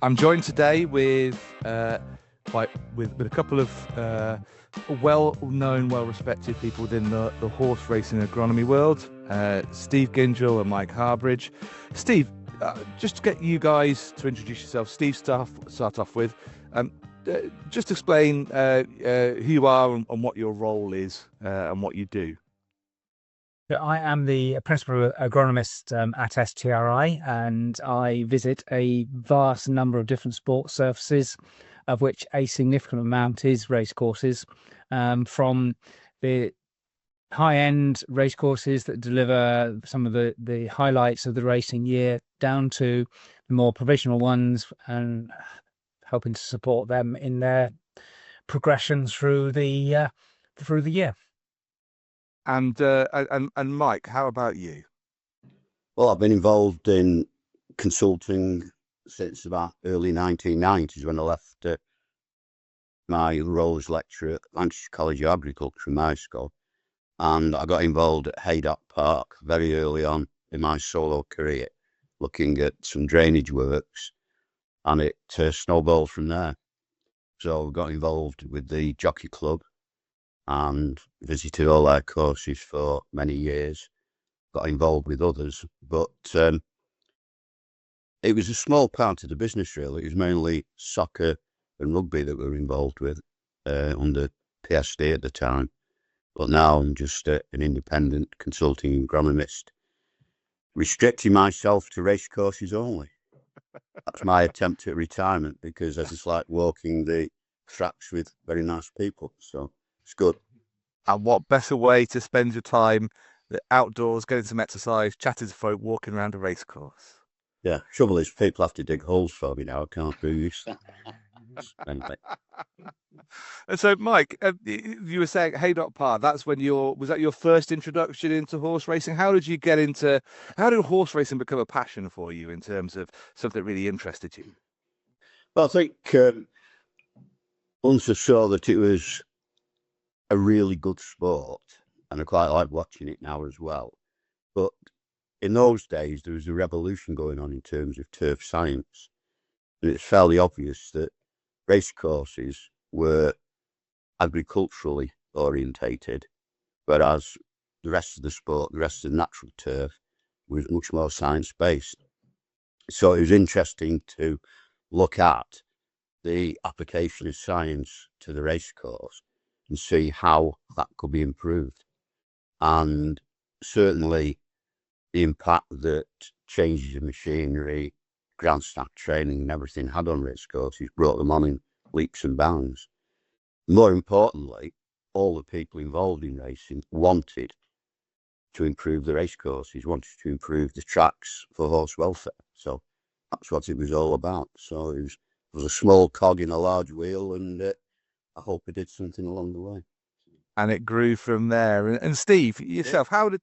I'm joined today with a couple of well-known, well-respected people within the horse racing agronomy world, Steve Gingell and Mike Harbridge. Steve, just to get you guys to introduce yourself, Steve, start off with, just explain who you are and what your role is and what you do. I am the principal agronomist at STRI, and I visit a vast number of different sports surfaces, of which a significant amount is racecourses, from the high-end racecourses that deliver some of the highlights of the racing year down to the more provisional ones and helping to support them in their progression through the year. And Mike, how about you? Well, I've been involved in consulting since about early 1990s when I left my role as lecturer at Lancashire College of Agriculture in my school. And I got involved at Haydock Park very early on in my solo career, looking at some drainage works, and it snowballed from there. So I got involved with the Jockey Club and visited all their courses for many years. Got involved with others, but it was a small part of the business, really. It was mainly soccer and rugby that we were involved with under PSD at the time. But now I'm just an independent consulting agronomist, restricting myself to race courses only. That's my attempt at retirement, because I just like walking the tracks with very nice people. So it's good. And what better way to spend your time outdoors, getting some exercise, chatting to folk, walking around a race course? Yeah, trouble is people have to dig holes for me now. I can't do this. Anyway. And so, Mike, you were saying Haydock Park. That's when was that your first introduction into horse racing? How did horse racing become a passion for you in terms of something that really interested you? Well, I think once I saw that it was a really good sport, and I quite like watching it now as well. But in those days, there was a revolution going on in terms of turf science. And it's fairly obvious that race courses were agriculturally orientated, whereas the rest of the sport, the rest of the natural turf, was much more science-based. So it was interesting to look at the application of science to the race course and see how that could be improved. And certainly the impact that changes in machinery, grandstand training and everything had on race courses brought them on in leaps and bounds. More importantly, all the people involved in racing wanted to improve the race courses, wanted to improve the tracks for horse welfare. So that's what it was all about. So it was a small cog in a large wheel, and I hope it did something along the way. And it grew from there. And Steve, yourself, how did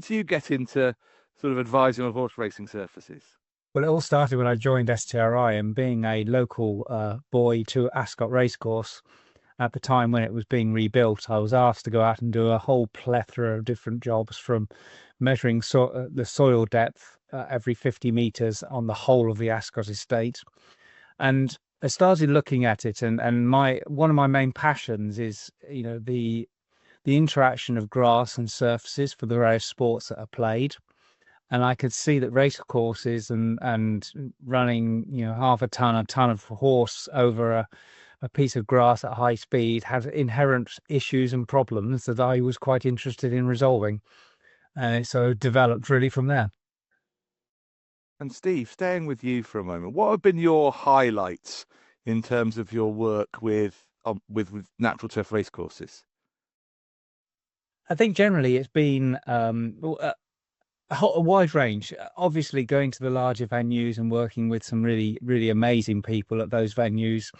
you get into sort of advising on horse racing surfaces? Well, it all started when I joined STRI, and being a local boy to Ascot Racecourse at the time when it was being rebuilt, I was asked to go out and do a whole plethora of different jobs, from measuring the soil depth every 50 meters on the whole of the Ascot estate. And I started looking at it, and one of my main passions is, the interaction of grass and surfaces for the various sports that are played. And I could see that race courses and running, half a ton of horse over a piece of grass at high speed had inherent issues and problems that I was quite interested in resolving. So it developed really from there. And Steve, staying with you for a moment, what have been your highlights in terms of your work with natural turf race courses? I think generally it's been a wide range. Obviously, going to the larger venues and working with some really, really amazing people at those venues,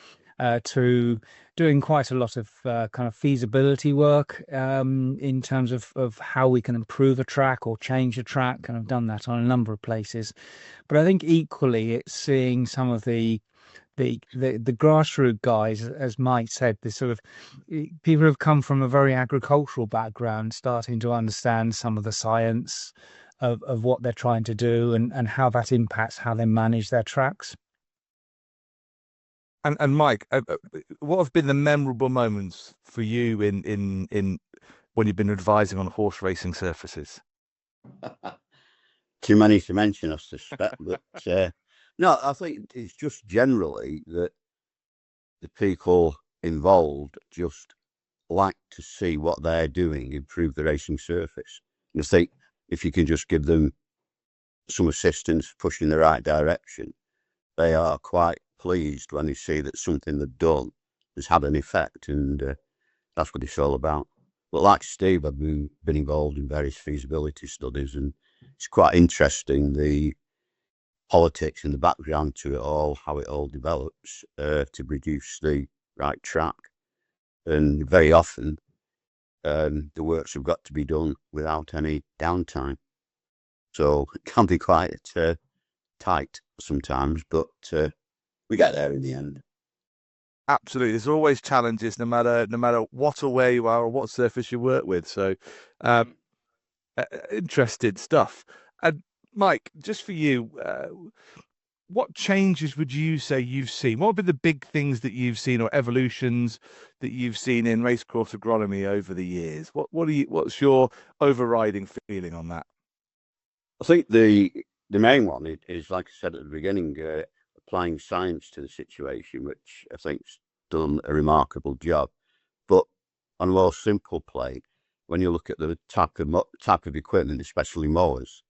to doing quite a lot of kind of feasibility work in terms of how we can improve a track or change a track. And I've done that on a number of places. But I think equally it's seeing some of the grassroots guys, as Mike said, the sort of people who have come from a very agricultural background, starting to understand some of the science of what they're trying to do and how that impacts how they manage their tracks. And Mike, what have been the memorable moments for you in when you've been advising on horse racing surfaces? Too many to mention, I suspect. But no, I think it's just generally that the people involved just like to see what they're doing improve the racing surface. And I think if you can just give them some assistance, push in the right direction, they are quite pleased when they see that something they've done has had an effect, and that's what it's all about. But like Steve, I've been involved in various feasibility studies, and it's quite interesting the politics and the background to it all, how it all develops to produce the right track. And very often, the works have got to be done without any downtime. So it can be quite tight sometimes, but we get there in the end. Absolutely, there's always challenges, no matter what or where you are or what surface you work with. So, interesting stuff. And Mike, just for you, what changes would you say you've seen? What have been the big things that you've seen or evolutions that you've seen in racecourse agronomy over the years? What's your overriding feeling on that? I think the main one is, like I said at the beginning, applying science to the situation, which I think's done a remarkable job. But on a more simple plane, when you look at the type of equipment, especially mowers,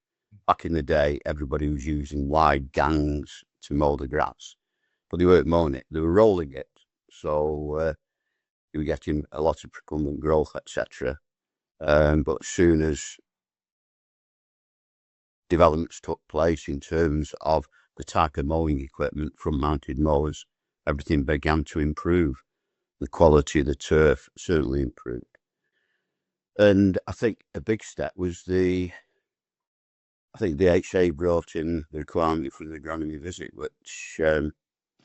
back in the day, everybody was using wide gangs to mow the grass, but they weren't mowing it; they were rolling it. So you were getting a lot of precumbent growth, etc. But as soon as developments took place in terms of the type of mowing equipment, front-mounted mowers, everything began to improve. The quality of the turf certainly improved. And I think a big step was I think the HA brought in the requirement for the agronomy visit, which I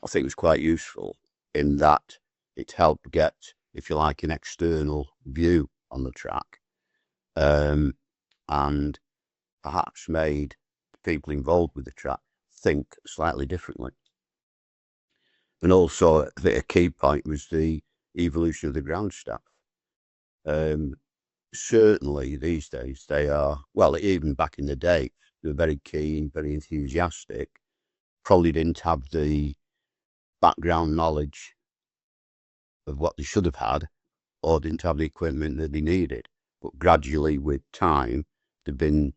think was quite useful in that it helped get, if you like, an external view on the track, and perhaps made people involved with the track think slightly differently. And also, I think a key point was the evolution of the ground staff. Certainly these days they are, well, even back in the day, they were very keen, very enthusiastic, probably didn't have the background knowledge of what they should have had, or didn't have the equipment that they needed. But gradually, with time, they've been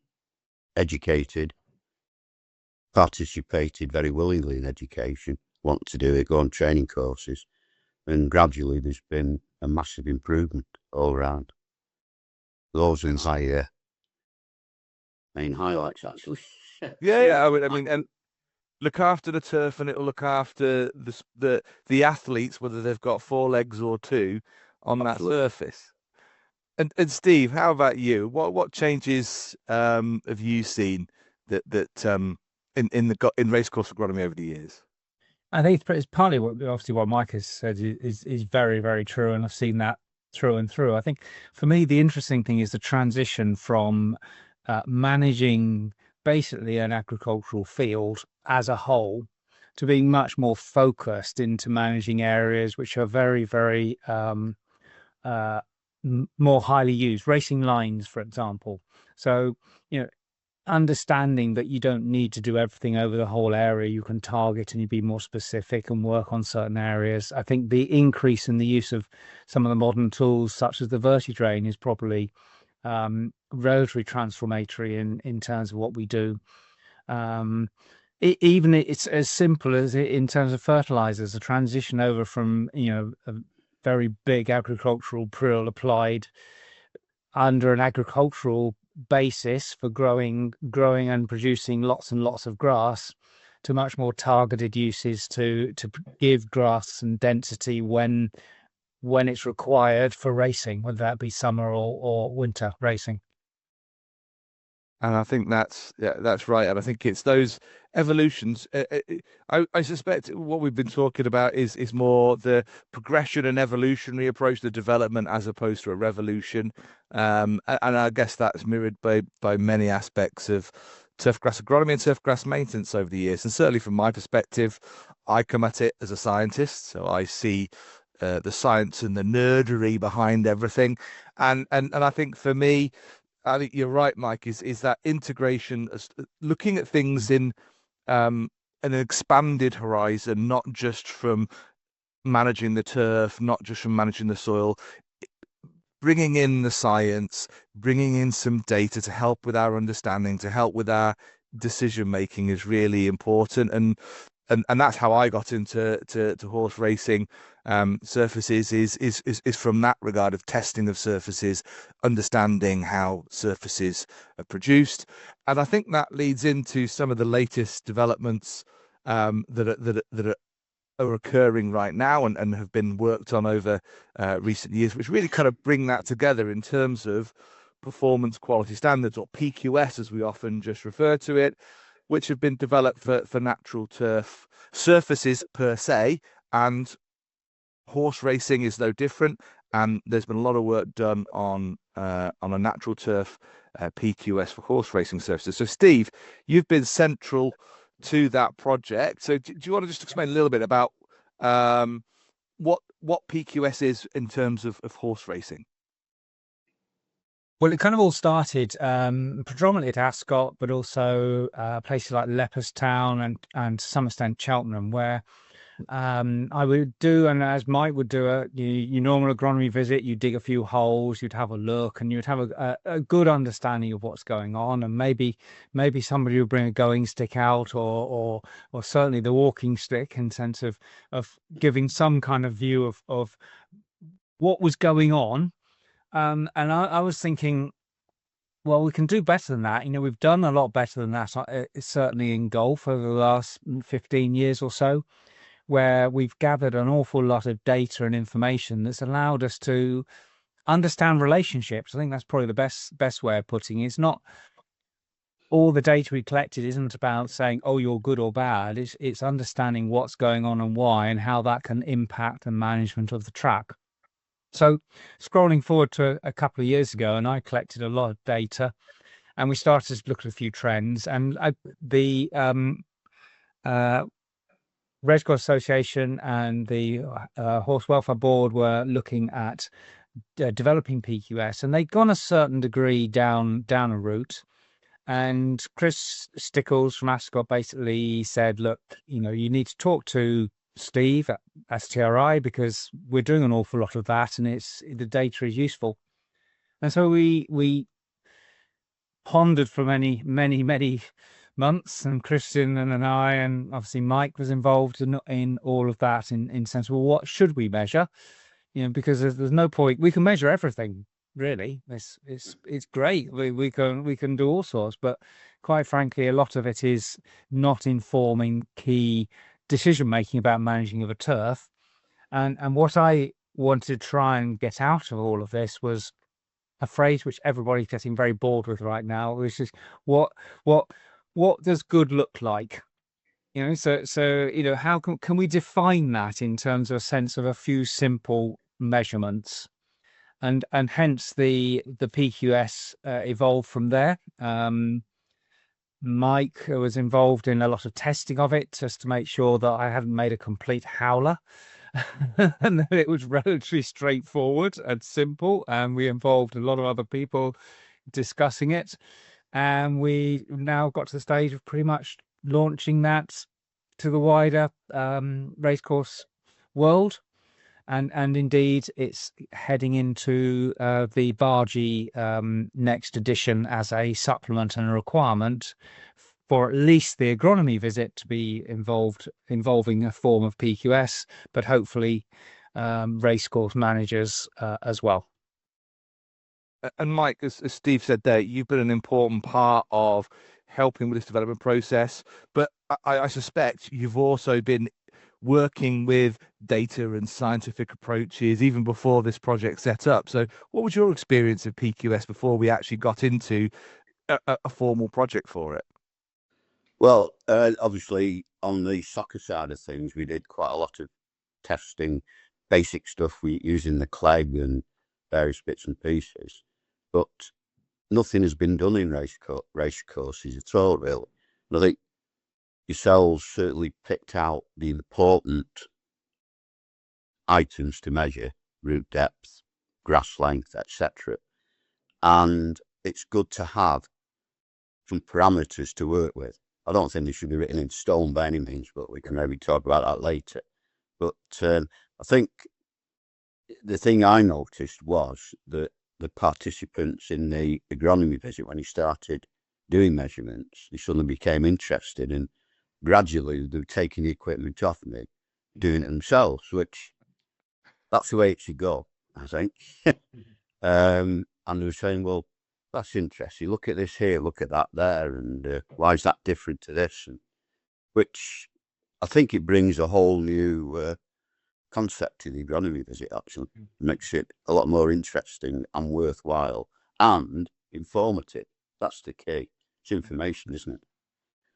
educated, participated very willingly in education, want to do it, go on training courses, and gradually there's been a massive improvement all around. Those are my main highlights, actually. Yeah. I mean, and look after the turf, and it'll look after the athletes, whether they've got four legs or two, on Absolutely. that surface. And Steve, how about you? What changes have you seen that in racecourse agronomy over the years? I think it's partly what Mike has said is very, very true, and I've seen that through and through. I think for me the interesting thing is the transition from managing basically an agricultural field as a whole to being much more focused into managing areas which are very, very more highly used, racing lines, for example. So, understanding that you don't need to do everything over the whole area, you can target and you be more specific and work on certain areas. I think the increase in the use of some of the modern tools, such as the vertidrain, is probably relatively transformatory in terms of what we do. Even it's as simple as in terms of fertilizers, a transition over from a very big agricultural prill applied under an agricultural basis for growing and producing lots and lots of grass, to much more targeted uses to give grass and density when it's required for racing, whether that be summer or winter racing. And I think that's right. And I think it's those evolutions. I suspect what we've been talking about is more the progression and evolutionary approach to development as opposed to a revolution. And I guess that's mirrored by many aspects of turfgrass agronomy and turfgrass maintenance over the years. And certainly from my perspective, I come at it as a scientist. So I see the science and the nerdery behind everything. And I think for me, I think you're right, Mike, is that integration, looking at things in an expanded horizon, not just from managing the turf, not just from managing the soil, bringing in the science, bringing in some data to help with our understanding, to help with our decision making is really important. And that's how I got into horse racing surfaces is from that regard of testing of surfaces, understanding how surfaces are produced. And I think that leads into some of the latest developments that are occurring right now and have been worked on over recent years, which really kind of bring that together in terms of performance quality standards, or PQS as we often just refer to it, which have been developed for natural turf surfaces per se, and horse racing is no different. And there's been a lot of work done on a natural turf PQS for horse racing surfaces. So Steve, you've been central to that project. So do you want to just explain a little bit about what PQS is in terms of horse racing? Well, it kind of all started predominantly at Ascot, but also places like Leopardstown and to some extent Cheltenham, where I would do, and as Mike would do, your normal agronomy visit. You dig a few holes, you'd have a look, and you'd have a good understanding of what's going on. And maybe somebody would bring a going stick out, or certainly the walking stick, in sense of giving some kind of view of what was going on. And I was thinking, well, we can do better than that. We've done a lot better than that, certainly in golf over the last 15 years or so, where we've gathered an awful lot of data and information that's allowed us to understand relationships. I think that's probably the best way of putting it. It's not all the data we collected isn't about saying, oh, you're good or bad. It's understanding what's going on and why, and how that can impact the management of the track. So scrolling forward to a couple of years ago, and I collected a lot of data, and we started to look at a few trends. And the Racecourse Association and the Horse Welfare Board were looking at developing PQS, and they'd gone a certain degree down a route. And Chris Stickles from Ascot basically said, look, you need to talk to Steve at STRI, because we're doing an awful lot of that, and the data is useful. And so we pondered for many months, and Christian and I, and obviously Mike was involved in all of that, in sense, well, what should we measure? Because there's no point. We can measure everything, really. It's great. We can do all sorts, but quite frankly, a lot of it is not informing key decision making about managing of a turf. And what I wanted to try and get out of all of this was a phrase which everybody's getting very bored with right now, which is what does good look like? So how can we define that in terms of a sense of a few simple measurements? And hence the PQS evolved from there. Mike was involved in a lot of testing of it, just to make sure that I hadn't made a complete howler, and that it was relatively straightforward and simple. And we involved a lot of other people discussing it, and we now got to the stage of pretty much launching that to the wider racecourse world. And indeed, it's heading into the Bargee next edition as a supplement and a requirement for at least the agronomy visit to be involving a form of PQS, but hopefully racecourse managers as well. And Mike, as Steve said there, you've been an important part of helping with this development process, but I suspect you've also been working with data and scientific approaches even before this project set up. So what was your experience of PQS before we actually got into a formal project for it? Well, obviously on the soccer side of things, we did quite a lot of testing, basic stuff, we using the cleg and various bits and pieces. But nothing has been done in race courses at all, really. And I think yourselves certainly picked out the important items to measure: root depth, grass length, etc. And it's good to have some parameters to work with. I don't think they should be written in stone by any means, but we can maybe talk about that later. But I think the thing I noticed was that the participants in the agronomy visit, when he started doing measurements, they suddenly became interested, and gradually they were taking the equipment off me, doing it themselves, which that's the way it should go, I think. And they were saying, well, that's interesting. Look at this here, look at that there, and why is that different to this? And which I think it brings a whole new concept to the agronomy visit, actually. It makes it a lot more interesting and worthwhile and informative. That's the key. It's information, isn't it?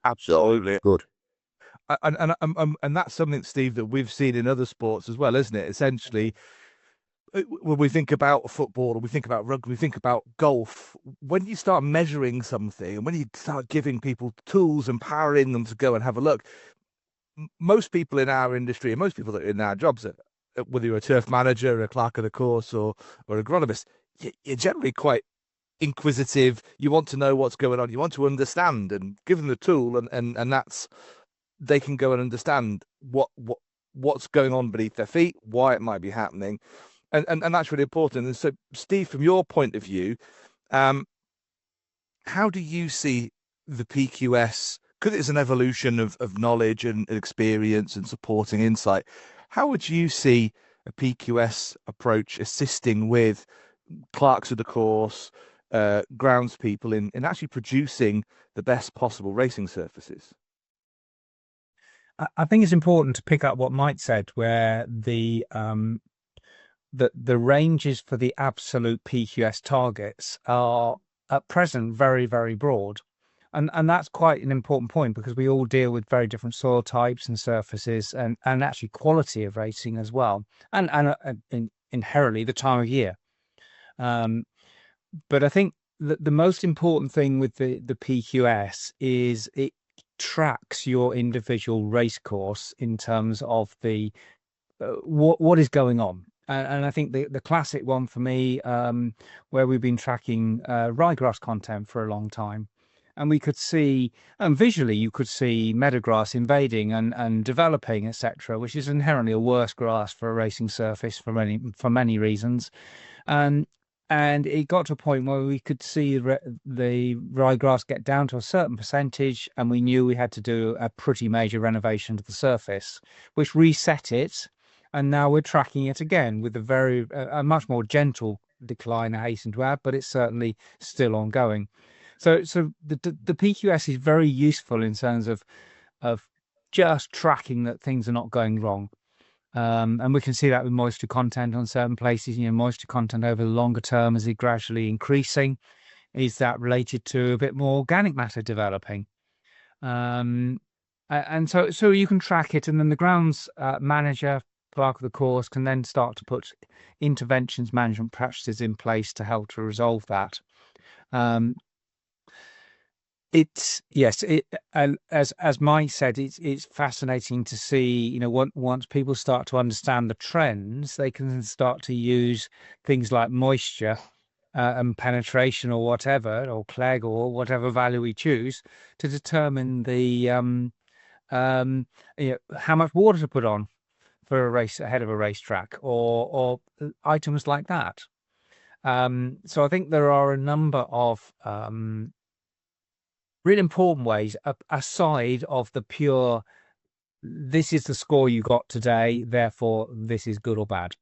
Absolutely. So, good. And that's something, Steve, that we've seen in other sports as well, isn't it? Essentially, when we think about football, or we think about rugby, we think about golf, when you start measuring something and when you start giving people tools, empowering them to go and have a look, most people in our industry and most people that are in our jobs, whether you're a turf manager, a clerk of the course, or an agronomist, you're generally quite inquisitive. You want to know what's going on. You want to understand, and give them the tool, and that's, they can go and understand what's going on beneath their feet, why it might be happening. And that's really important. And so, Steve, from your point of view, how do you see the PQS? Because it's an evolution of knowledge and experience and supporting insight. How would you see a PQS approach assisting with clerks of the course, grounds people in actually producing the best possible racing surfaces? I think it's important to pick up what Mike said, where the ranges for the absolute PQS targets are at present very, very broad. And that's quite an important point, because we all deal with very different soil types and surfaces, and actually quality of racing as well, and inherently the time of year. But I think the most important thing with the PQS is it tracks your individual race course in terms of the what is going on. And I think the classic one for me, where we've been tracking ryegrass content for a long time, and we could see, and visually you could see meadowgrass invading and developing, etc., which is inherently a worse grass for a racing surface for many reasons. And it got to a point where we could see the ryegrass get down to a certain percentage, and we knew we had to do a pretty major renovation to the surface, which reset it. And now we're tracking it again with a much more gentle decline, I hasten to add, but it's certainly still ongoing. So the PQS is very useful in terms of just tracking that things are not going wrong. And we can see that with moisture content on certain places. Moisture content over the longer term, is it gradually increasing? Is that related to a bit more organic matter developing? And so you can track it, and then the grounds manager, clerk of the course, can then start to put interventions, management practices in place to help to resolve that. And as Mike said, it's fascinating to see, once people start to understand the trends, they can start to use things like moisture and penetration or whatever, or clegg, or whatever value we choose, to determine the how much water to put on for a race ahead of a racetrack, or items like that. So I think there are a number of really important ways, aside of the pure, this is the score you got today, therefore this is good or bad.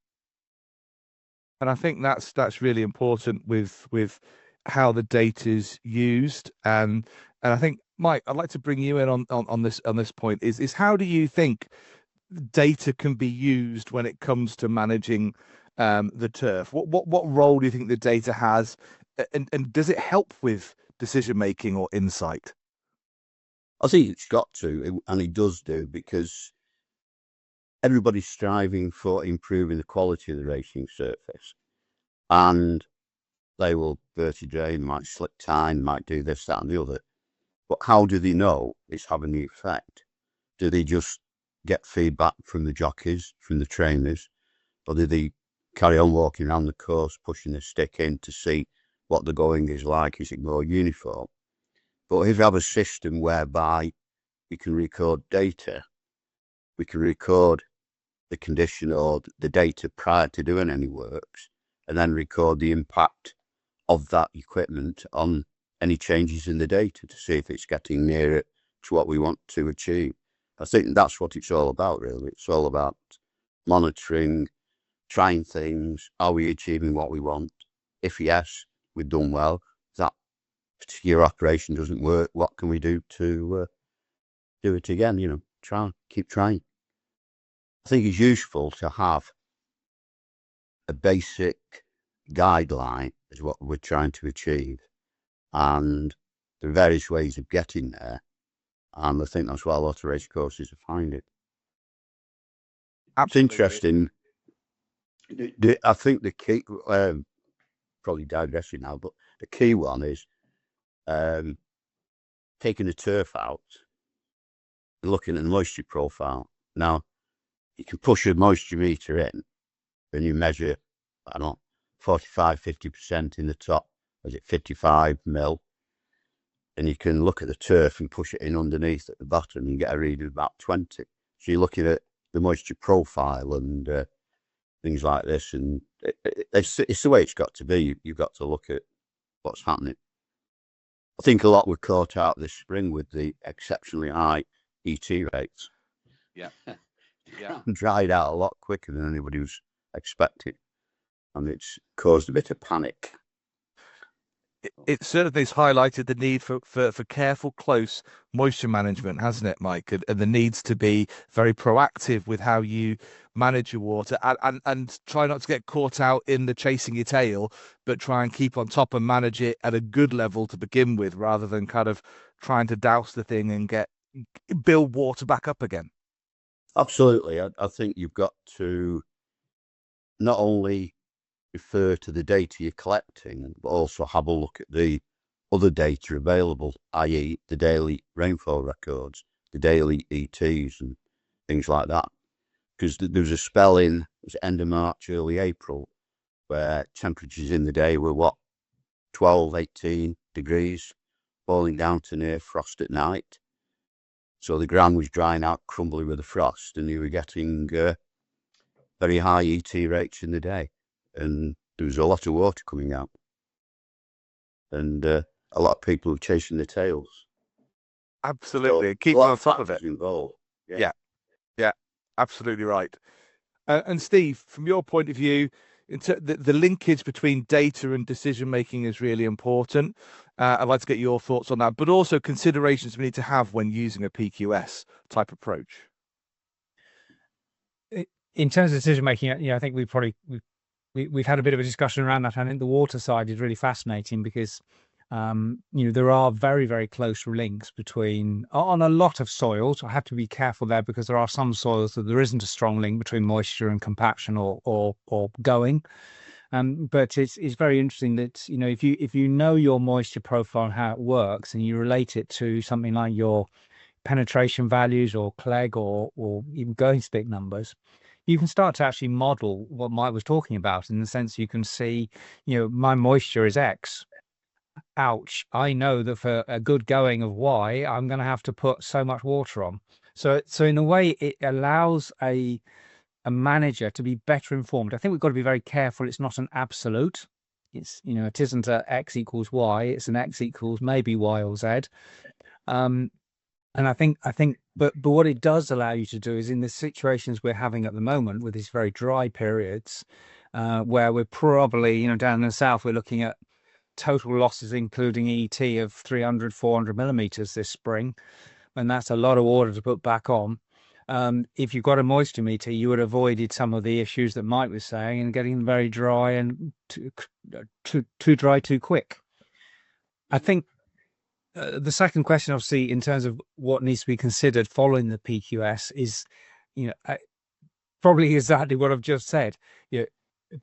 And I think that's really important with how the data is used. And I think, Mike, I'd like to bring you in on this point. Is how do you think data can be used when it comes to managing the turf? What role do you think the data has, and does it help with decision making or insight? I think it's got to, and it does do, because everybody's striving for improving the quality of the racing surface. And they will vertidrain, might slip tine, might do this, that, and the other. But how do they know it's having the effect? Do they just get feedback from the jockeys, from the trainers, or do they carry on walking around the course, pushing the stick in to see what the going is like? Is it more uniform? But if you have a system whereby we can record data, we can record the condition or the data prior to doing any works, and then record the impact of that equipment on any changes in the data to see if it's getting nearer to what we want to achieve. I think that's what it's all about, really. It's all about monitoring, trying things. Are we achieving what we want? If yes, we've done well. If that particular operation doesn't work, what can we do to do it again? You know, keep trying. I think it's useful to have a basic guideline is what we're trying to achieve, and there are various ways of getting there, and I think that's what a lot of race courses are finding. Absolutely. It's interesting. I think the key, probably digressing now, but the key one is taking the turf out and looking at the moisture profile. Now, you can push a moisture meter in and you measure, I don't know, 45, 50% in the top, is it 55 mil? And you can look at the turf and push it in underneath at the bottom and get a reading of about 20. So you're looking at the moisture profile and things like this. And it's the way it's got to be. You've got to look at what's happening. I think a lot were caught out this spring with the exceptionally high ET rates. Yeah. Yeah. Dried out a lot quicker than anybody was expecting. And it's caused a bit of panic. It certainly has highlighted the need for careful, close moisture management, hasn't it, Mike? And the needs to be very proactive with how you manage your water and try not to get caught out in the chasing your tail, but try and keep on top and manage it at a good level to begin with, rather than kind of trying to douse the thing and build water back up again. Absolutely. I think you've got to not only refer to the data you're collecting, but also have a look at the other data available, i.e. the daily rainfall records, the daily ETs and things like that. Because there was a spell it was end of March, early April, where temperatures in the day were 12, 18 degrees, falling down to near frost at night. So the ground was drying out, crumbling with the frost, and you were getting very high ET rates in the day. And there was a lot of water coming out. And a lot of people were chasing their tails. Absolutely. So keep on top of it. Involved. Yeah. Absolutely right. And Steve, from your point of view, the linkage between data and decision making is really important. I'd like to get your thoughts on that, but also considerations we need to have when using a PQS type approach. In terms of decision making, I think we've had a bit of a discussion around that. I think the water side is really fascinating because there are very, very close links between, on a lot of soils. I have to be careful there because there are some soils that there isn't a strong link between moisture and compaction or going. But it's very interesting that, if you know your moisture profile and how it works, and you relate it to something like your penetration values or clegg or even going stick numbers, you can start to actually model what Mike was talking about, in the sense you can see, my moisture is X. Ouch, I know that for a good going of Y, I'm going to have to put so much water on. So in a way, it allows a manager to be better informed. I think we've got to be very careful. It's not an absolute. It's, it isn't a X equals Y. It's an X equals maybe Y or Z. And I think, but what it does allow you to do is, in the situations we're having at the moment with these very dry periods, where we're probably, down in the south, we're looking at total losses, including ET, of 300, 400 millimeters this spring. And that's a lot of water to put back on. If you've got a moisture meter, you would have avoided some of the issues that Mike was saying, and getting them very dry and too dry too quick. I think the second question, obviously, in terms of what needs to be considered following the PQS is, probably exactly what I've just said.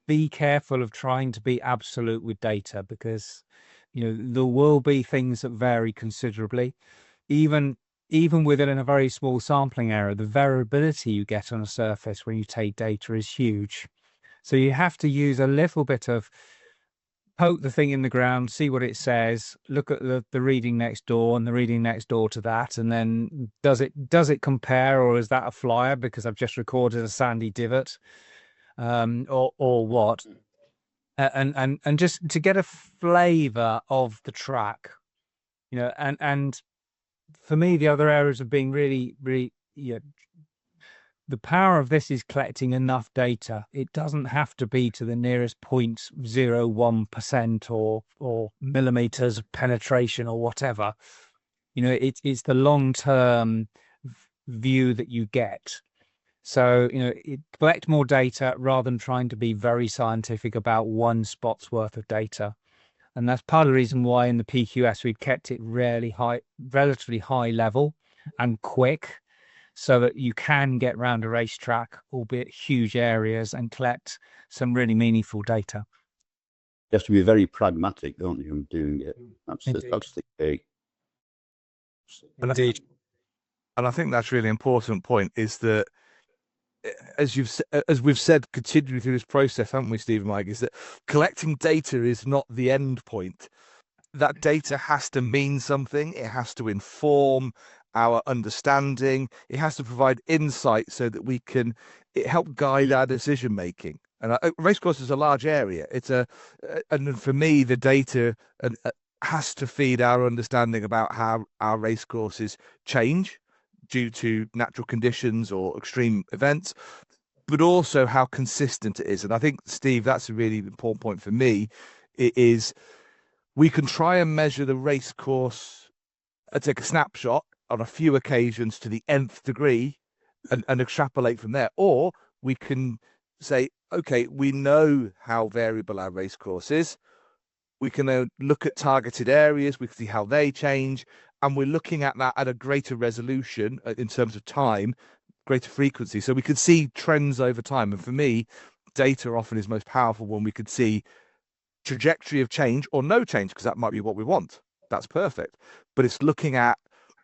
be careful of trying to be absolute with data, because there will be things that vary considerably. Even within a very small sampling area, the variability you get on a surface when you take data is huge. So you have to use a little bit of poke the thing in the ground, see what it says, look at the reading next door and the reading next door to that, and then does it compare, or is that a flyer because I've just recorded a sandy divot, or what? And just to get a flavour of the track, and for me, the other areas of being really, really, the power of this is collecting enough data. It doesn't have to be to the nearest 0.01% or millimeters of penetration or whatever. It's the long-term view that you get. So, collect more data rather than trying to be very scientific about one spot's worth of data. And that's part of the reason why in the PQS we've kept it relatively high level and quick, so that you can get round a racetrack, albeit huge areas, and collect some really meaningful data. You have to be very pragmatic, don't you, in doing it? That's the key. Indeed. And I think that's a really important point, is that as we've said continually through this process, haven't we, Steve and Mike, is that collecting data is not the end point. That data has to mean something. It has to inform our understanding. It has to provide insight so that we can help guide our decision making. And racecourse is a large area. And for me, the data has to feed our understanding about how our racecourses change due to natural conditions or extreme events, but also how consistent it is. And I think, Steve, that's a really important point for me. It is, we can try and measure the race course, take a snapshot on a few occasions to the nth degree and extrapolate from there. Or we can say, okay, we know how variable our race course is. We can look at targeted areas. We can see how they change. And we're looking at that at a greater resolution in terms of time, greater frequency. So we could see trends over time. And for me, data often is most powerful when we could see trajectory of change or no change, because that might be what we want. That's perfect. But it's looking at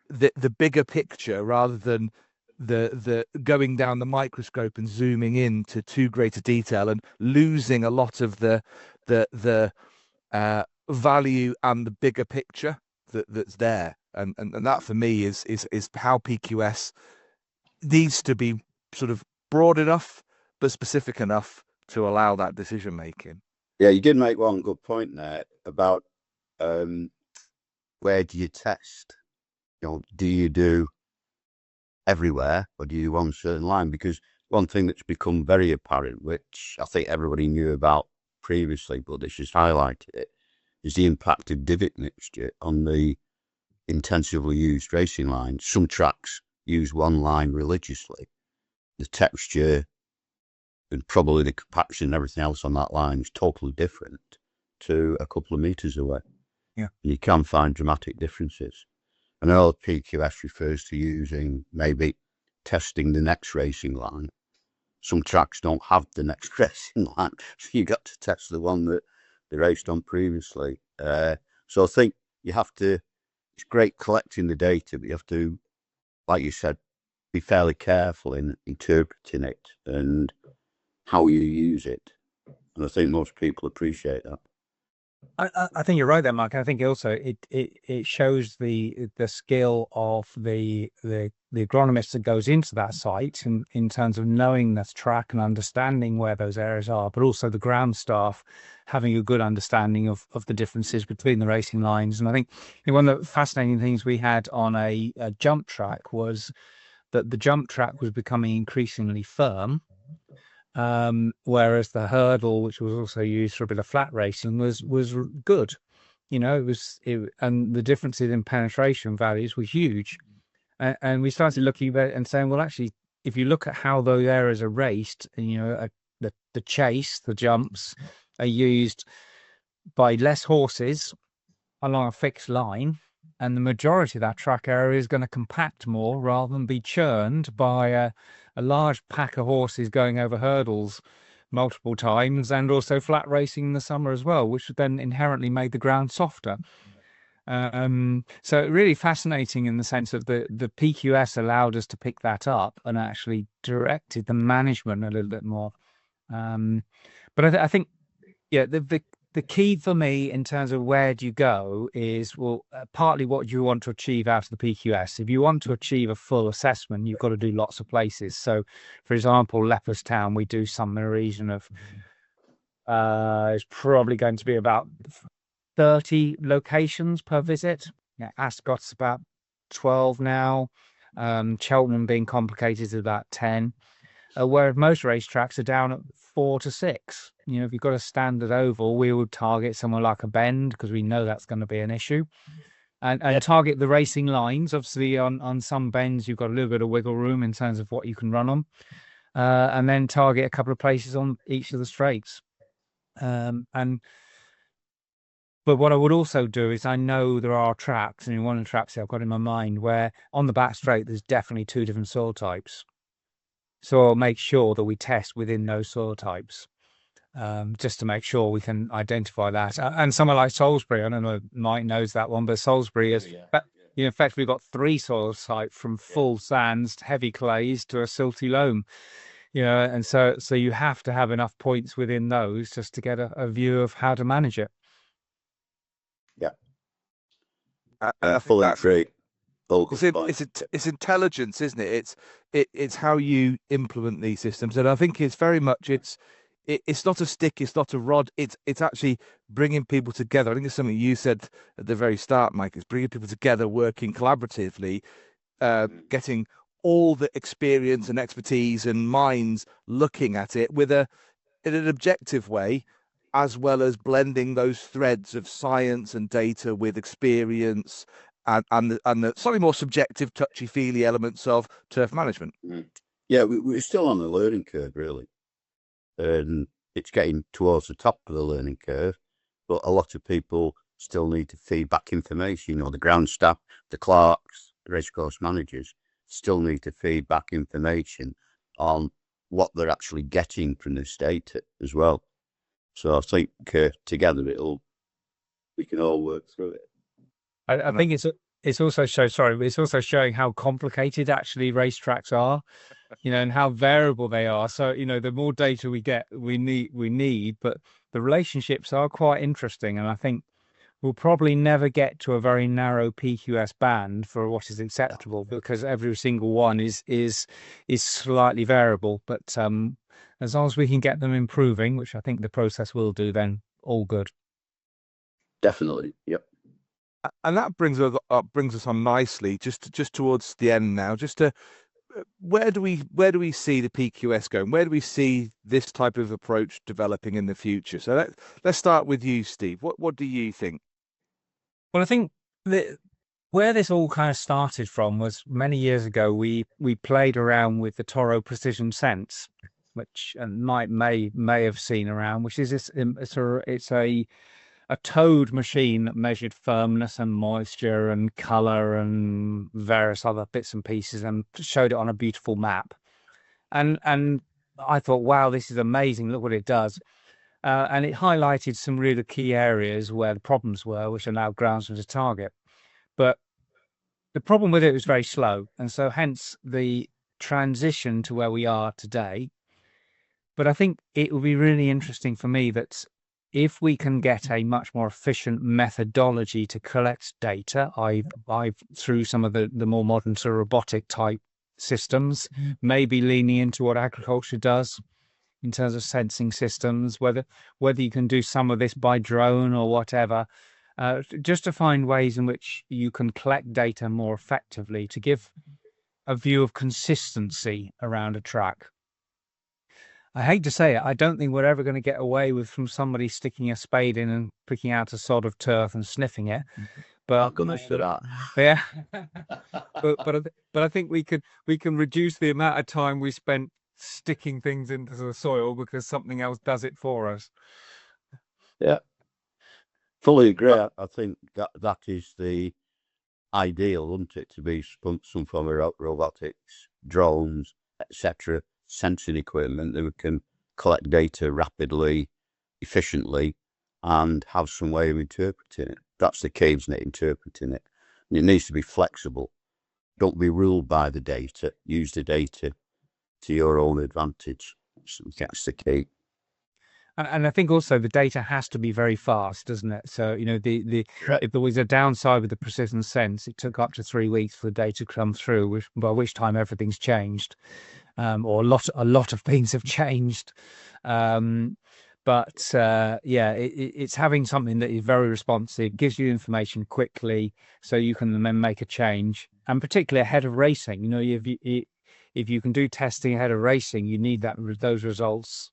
the bigger picture rather than the going down the microscope and zooming in to too great a detail and losing a lot of the value and the bigger picture that's there. And that for me is how PQS needs to be sort of broad enough but specific enough to allow that decision making. Yeah, you did make one good point there about where do you test? Do you do everywhere, or do you on a certain line? Because one thing that's become very apparent, which I think everybody knew about previously, but this has highlighted it, is the impact of divot mixture on the intensively used racing lines. Some tracks use one line religiously. The texture and probably the compaction and everything else on that line is totally different to a couple of meters away. Yeah. And you can find dramatic differences. I know PQS refers to using maybe testing the next racing line. Some tracks don't have the next racing line, so you got to test the one that they raced on previously. So I think you have to, it's great collecting the data, but you have to, like you said, be fairly careful in interpreting it and how you use it. And I think most people appreciate that. I think you're right there, Mark. I think also it shows the skill of the agronomist that goes into that site in terms of knowing this track and understanding where those areas are, but also the ground staff having a good understanding of the differences between the racing lines. And I think one of the fascinating things we had on a jump track was that the jump track was becoming increasingly firm. Whereas the hurdle, which was also used for a bit of flat racing, was good. And the differences in penetration values were huge. And we started looking at it and saying, well, actually, if you look at how those areas are raced, the chase, the jumps are used by less horses along a fixed line, and the majority of that track area is going to compact more rather than be churned by a large pack of horses going over hurdles multiple times, and also flat racing in the summer as well, which then inherently made the ground softer. So really fascinating in the sense of the PQS allowed us to pick that up and actually directed the management a little bit more. But I think, yeah, the key for me in terms of where do you go is, well, partly what you want to achieve out of the PQS. If you want to achieve a full assessment, you've got to do lots of places. So, for example, Leopardstown, we do some in a region of, it's probably going to be about 30 locations per visit. Yeah, Ascot's about 12 now. Cheltenham, being complicated, is about 10. Whereas most racetracks are down at 4 to 6. You know, if you've got a standard oval, we would target somewhere like a Bend because we know that's going to be an issue. And target the racing lines. Obviously, on some bends, you've got a little bit of wiggle room in terms of what you can run on. And then target a couple of places on each of the straights. But what I would also do is, I know there are tracks, and one of the tracks I've got in my mind where on the back straight, there's definitely 2 different soil types. So I'll make sure that we test within those soil types, just to make sure we can identify that. And somewhere like Salisbury, I don't know if Mike knows that one, but Salisbury is, in fact, we've got 3 soil types from full sands, heavy clays to a silty loam. You know, and so you have to have enough points within those just to get a view of how to manage it. Yeah. I fully agree. It's intelligence, isn't it? It's how you implement these systems, and I think it's very much it's not a stick, it's not a rod. It's actually bringing people together. I think it's something you said at the very start, Mike. It's bringing people together, working collaboratively, getting all the experience and expertise and minds looking at it in an objective way, as well as blending those threads of science and data with experience and the slightly more subjective, touchy-feely elements of turf management. Yeah, we're still on the learning curve, really. And it's getting towards the top of the learning curve, but a lot of people still need to feed back information. You know, the ground staff, the clerks, the racecourse managers still need to feed back information on what they're actually getting from this data as well. So I think together we can all work through it. I think it's also showing how complicated actually racetracks are, you know, and how variable they are. So, you know, the more data we get, we need, but the relationships are quite interesting. And I think we'll probably never get to a very narrow PQS band for what is acceptable, because every single one is slightly variable. But as long as we can get them improving, which I think the process will do, then all good. Definitely. Yep. And that brings us on nicely just towards the end now. Just to where do we see the PQS going? Where do we see this type of approach developing in the future? So let's start with you, Steve. What do you think? Well, I think where this all kind of started from was many years ago. We played around with the Toro Precision Sense, which Mike may have seen around, which is it's a towed machine that measured firmness and moisture and color and various other bits and pieces and showed it on a beautiful map. And I thought, wow, this is amazing. Look what it does. And it highlighted some really key areas where the problems were, which allowed groundsmen to target. But the problem with it was very slow. And so hence the transition to where we are today. But I think it will be really interesting for me that if we can get a much more efficient methodology to collect data, through some of the more modern sort of robotic type systems, maybe leaning into what agriculture does in terms of sensing systems, whether you can do some of this by drone or whatever, just to find ways in which you can collect data more effectively to give a view of consistency around a track. I hate to say it, I don't think we're ever going to get away from somebody sticking a spade in and picking out a sod of turf and sniffing it. But I'll come after that. Yeah. but I think we can reduce the amount of time we spent sticking things into the soil because something else does it for us. Yeah. Fully agree. I think that is the ideal, wouldn't it, to be some form of robotics, drones, etc., sensing equipment that we can collect data rapidly, efficiently, and have some way of interpreting it. That's the key, isn't it? Interpreting it. And it needs to be flexible. Don't be ruled by the data. Use the data to your own advantage. So that's the key. And I think also the data has to be very fast, doesn't it? So, you know, if there was a downside with the precision sense, it took up to 3 weeks for the data to come through, by which time everything's changed, or a lot of things have changed. But it's having something that is very responsive, gives you information quickly, so you can then make a change, and particularly ahead of racing. You know, if you can do testing ahead of racing, you need those results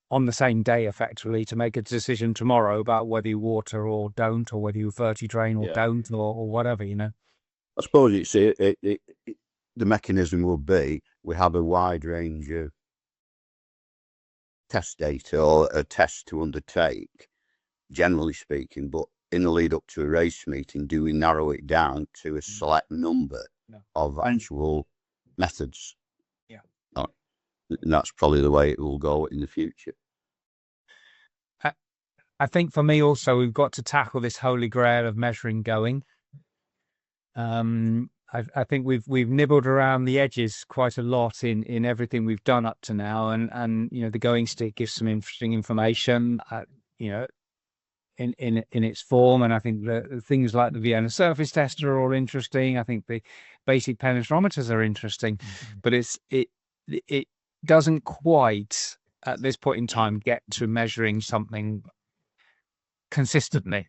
on the same day, effectively, to make a decision tomorrow about whether you water or don't, or whether you verti drain or don't, or whatever, you know. I suppose the mechanism will be, we have a wide range of test data or a test to undertake, generally speaking, but in the lead up to a race meeting, do we narrow it down to a select number of actual methods? Yeah. And that's probably the way it will go in the future. I think for me also, we've got to tackle this holy grail of measuring going. I think we've nibbled around the edges quite a lot in everything we've done up to now, and you know, the going stick gives some interesting information, you know, in its form, and I think the things like the Vienna surface tester are all interesting. I think the basic penetrometers are interesting, but it doesn't quite at this point in time get to measuring something consistently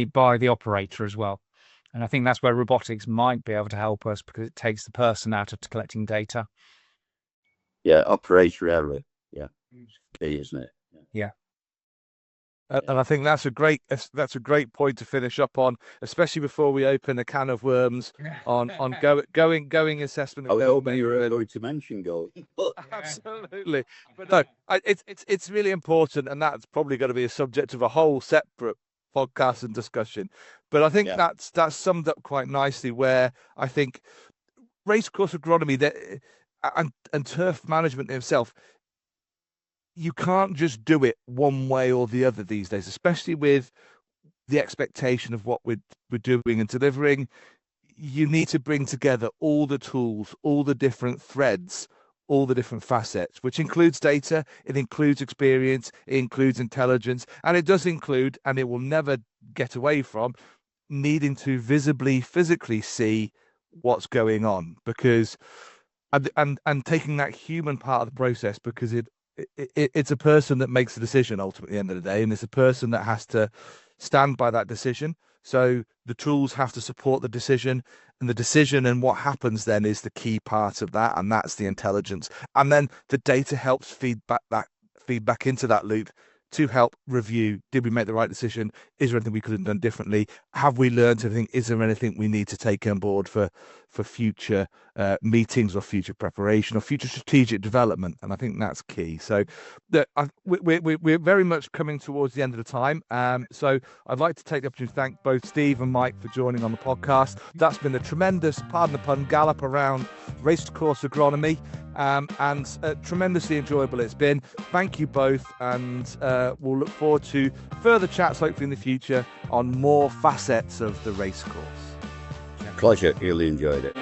by the operator as well. And I think that's where robotics might be able to help us, because it takes the person out of collecting data. Yeah, operator error. Yeah, isn't it? Yeah. And I think that's a great point to finish up on, especially before we open a can of worms on going assessment. I was hoping you were going to mention going. Absolutely, but no, it's really important, and that's probably going to be a subject of a whole separate podcast and discussion. But I think that's summed up quite nicely, where I think racecourse agronomy and turf management itself, you can't just do it one way or the other these days, especially with the expectation of what we're doing and delivering. You need to bring together all the tools, all the different threads, all the different facets, which includes data, it includes experience, it includes intelligence, and it does include, and it will never get away from, needing to visibly, physically see what's going on, because and taking that human part of the process, because it's a person that makes the decision ultimately at the end of the day, and it's a person that has to stand by that decision. So the tools have to support the decision, and the decision and what happens then is the key part of that, and that's the intelligence. And then the data helps feed back into that loop to help review, did we make the right decision? Is there anything we could have done differently? Have we learned anything? Is there anything we need to take on board for future meetings or future preparation or future strategic development? And I think that's key. So we're very much coming towards the end of the time. So I'd like to take the opportunity to thank both Steve and Mike for joining on the podcast. That's been a tremendous, pardon the pun, gallop around racecourse agronomy, and tremendously enjoyable it's been. Thank you both, and we'll look forward to further chats hopefully in the future on more facets of the racecourse. Pleasure, really enjoyed it.